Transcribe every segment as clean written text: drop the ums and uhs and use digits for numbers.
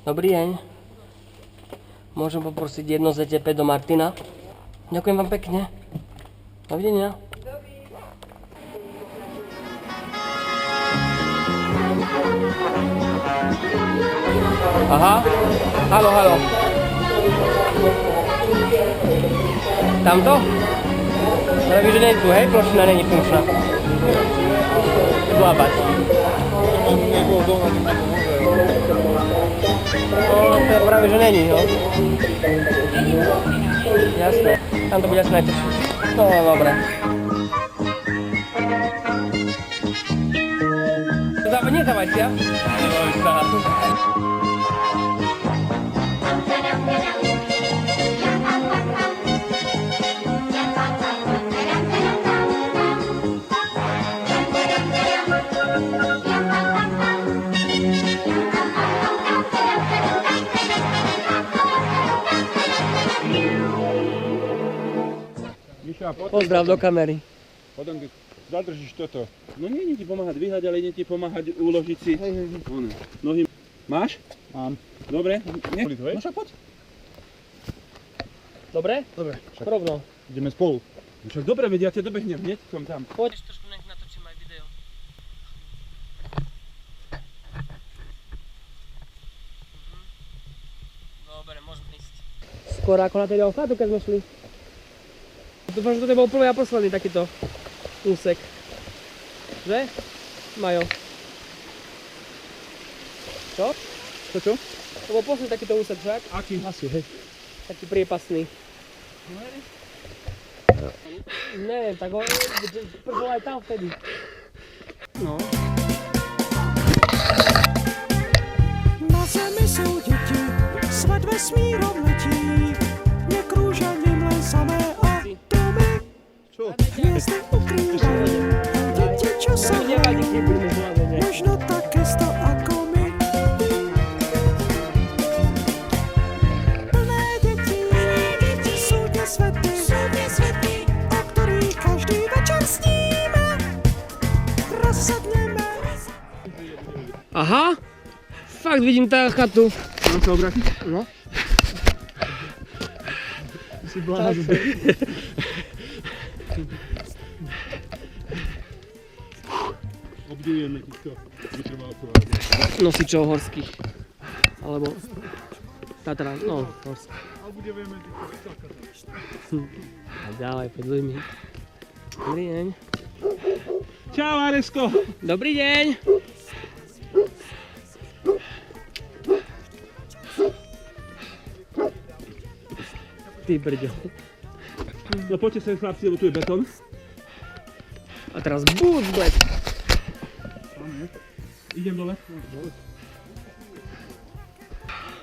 Dobrý deň. Môžem poprosiť jedno ZTP do Martina? Ďakujem vám pekne. Dovidenia. Aha, halo. Tamto? Ale že nie je tu, hej? Plošina není funkčná. Zlábať. No, to je práve, že není, no. Jasné. Tam to bude asi najťažšie. No, dobre. Nedávajte, ja? Neboj sa. Pozdrav do kamery. Potom zadržíš toto. No nie ti pomáhať dvíhať, ale nie ti pomáhať uložiť si. Nohy. Máš? Mám. Dobre. Nie? No však poď. Dobre? Dobre, však Rovno. ideme spolu. No však dobre, vedia, ja ťa dobehnem hneď, som tam. Poď. Trošku nech natočím aj video. Dobre, môžem ísť. Skôr ako na tej ďalšie, keď sme šli. Dúfam, že toto bol prvý a posledný takýto úsek. Že? Majo. Čo? Čo? To bol posledný takýto úsek, však? Aký? Asi, hej. Taký priepasný. Neviem, tak ho pržol aj tam vtedy. No. Na zemi jsou děti, svět vesmírem letí, nekroužením len samé atomy. Čo? Hvězdy ukrývají, děti časové, možno takisto ako my. Plné dětí, sú dnes svety, o ktorých každý večer sníme. Rozsadneme. Aha! Fakt vidím tá chatu. Mám sa obrátiť? No. Si blázon. Obdivujeme týchto vytrvalcov. Nosičov horských. Alebo Tatra, no horských. Obdivujeme týchto vytrvalcov. A ďalej, pod ľuďmi. Dobrý deň. Čau, Aresko. Dobrý deň. Ty brďo. No poďte sem chlapci, lebo tu je betón. A teraz búč, blek. Idem dole.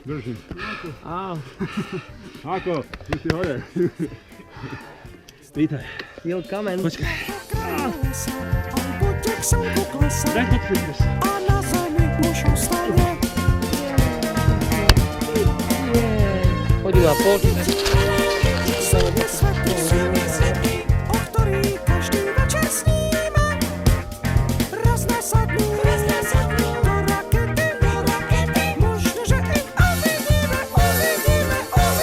Držím. Á, Ako? Ty si hore. Vítaj. jel kamen. Počkaj. Lesa, alebo těch slnko klesá Daj to přijďme. a na zemi už ustane. Chodím na pol. Sú dnes svety, o ktorých každý večer sníme. Raz nasadnú do rakety, možno, že ich uvidíme, keď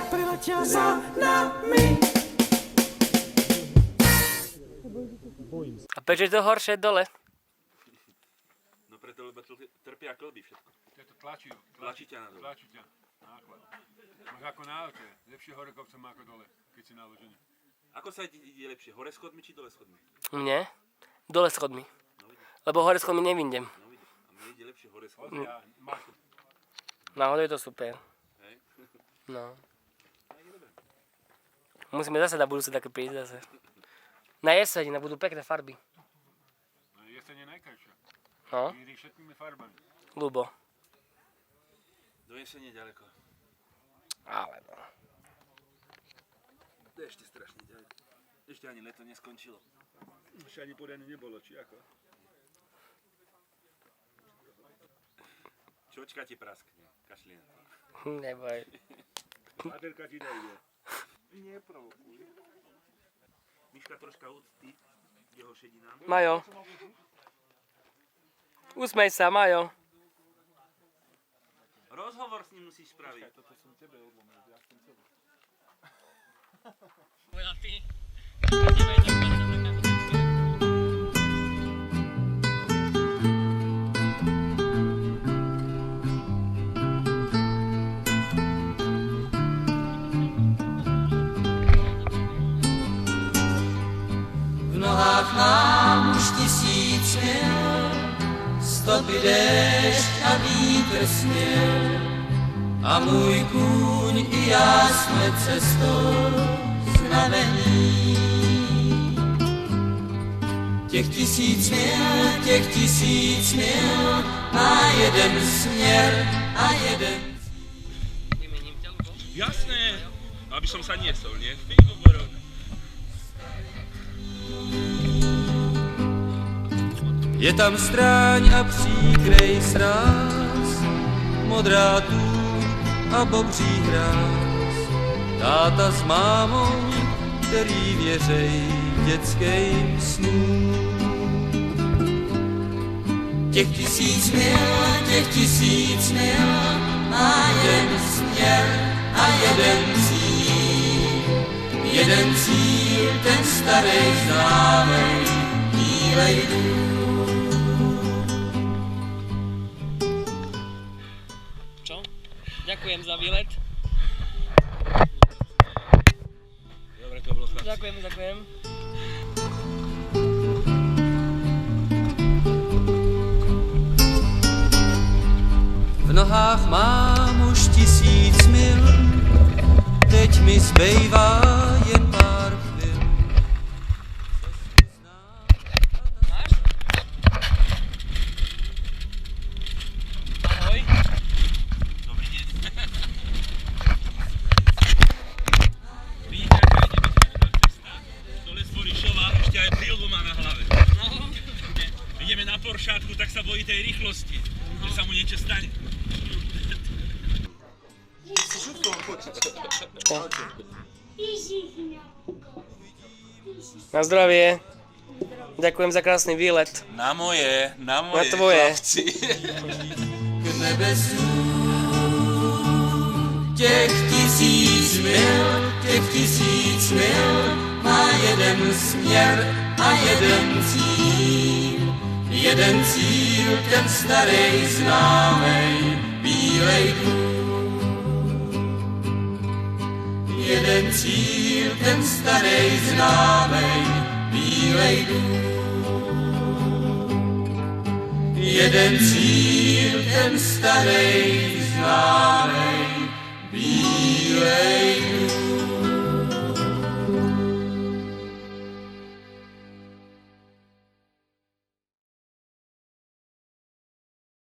priletia za nami. A prečo je to horšie dole? No preto, lebo trpia klby všetko. To tlačí. Tlačí ťa na dole. Tlačí ťa. Náklad. Máš ako na aute. Lepšie hore kopcom ako dole, keď si naložený. Ako sa ide lepšie? Hore schodmi či dole schodmi? Mne? Dole schodmi. Lebo hore schodmi nevyjdem. No vidíš. A mne ide lepšie hore schodmi. Ja, máš to. Náhodou je to super. Hej. No. Musíme zase na budúce také prísť zase. Na jeseň, na budú pekné farby. No, jeseň je najkrajšia. No, Míri všetkými farbami. ľubo. Do jesene ďaleko. Ale no. To je ešte strašne ďaleko. Ešte ani leto neskončilo. Ešte ani poriadne nebolo, či ako? Čočka ti praskne. Kašli na to. Neboj. Adelka ti dojde. Neprovokuj. Miška troška úcty jeho šedinám. Majo. Usmej sa, Majo. Rozhovor s ním musíš spraviť. V nohách mám už 1000 mil, stopy déšť a vítr směl. A můj kůň i já jsme cestou znamení. Těch 1000 mil má jeden směr a jeden Jasné, aby som sa niesol, nie? Je tam stráň a příkrej sráz, modrá tůň a bobří hráz. Táta s mámou, který věřej dětským snům. Těch 1000 mil má jeden směr a jeden cíl. Jeden cíl, ten starej známej, bílej dům. Čo? Ďakujem za výlet. Dobre, to bolo chlapci. Ďakujem. V nohách mám už 1000 mil, teď mi zbývá jen pár chvil. Ahoj. Dobrý deň. Vidíte, aká ideme cesta? Dole z Borišova ešte aj brilbu má na hlave. No. Ideme na Poršátku, tak sa bojí tej rýchlosti, že sa mu niečo stane. Na zdravie. Ďakujem za krásny výlet. Na moje, Na tvoje. chlapci. K nebesům těch 1000 mil má jeden směr a jeden cíl. Jeden cíl, ten starej známej, bílej dům. Jeden cíl, ten starej známej, bílej dům. Jeden cíl, ten starej známej,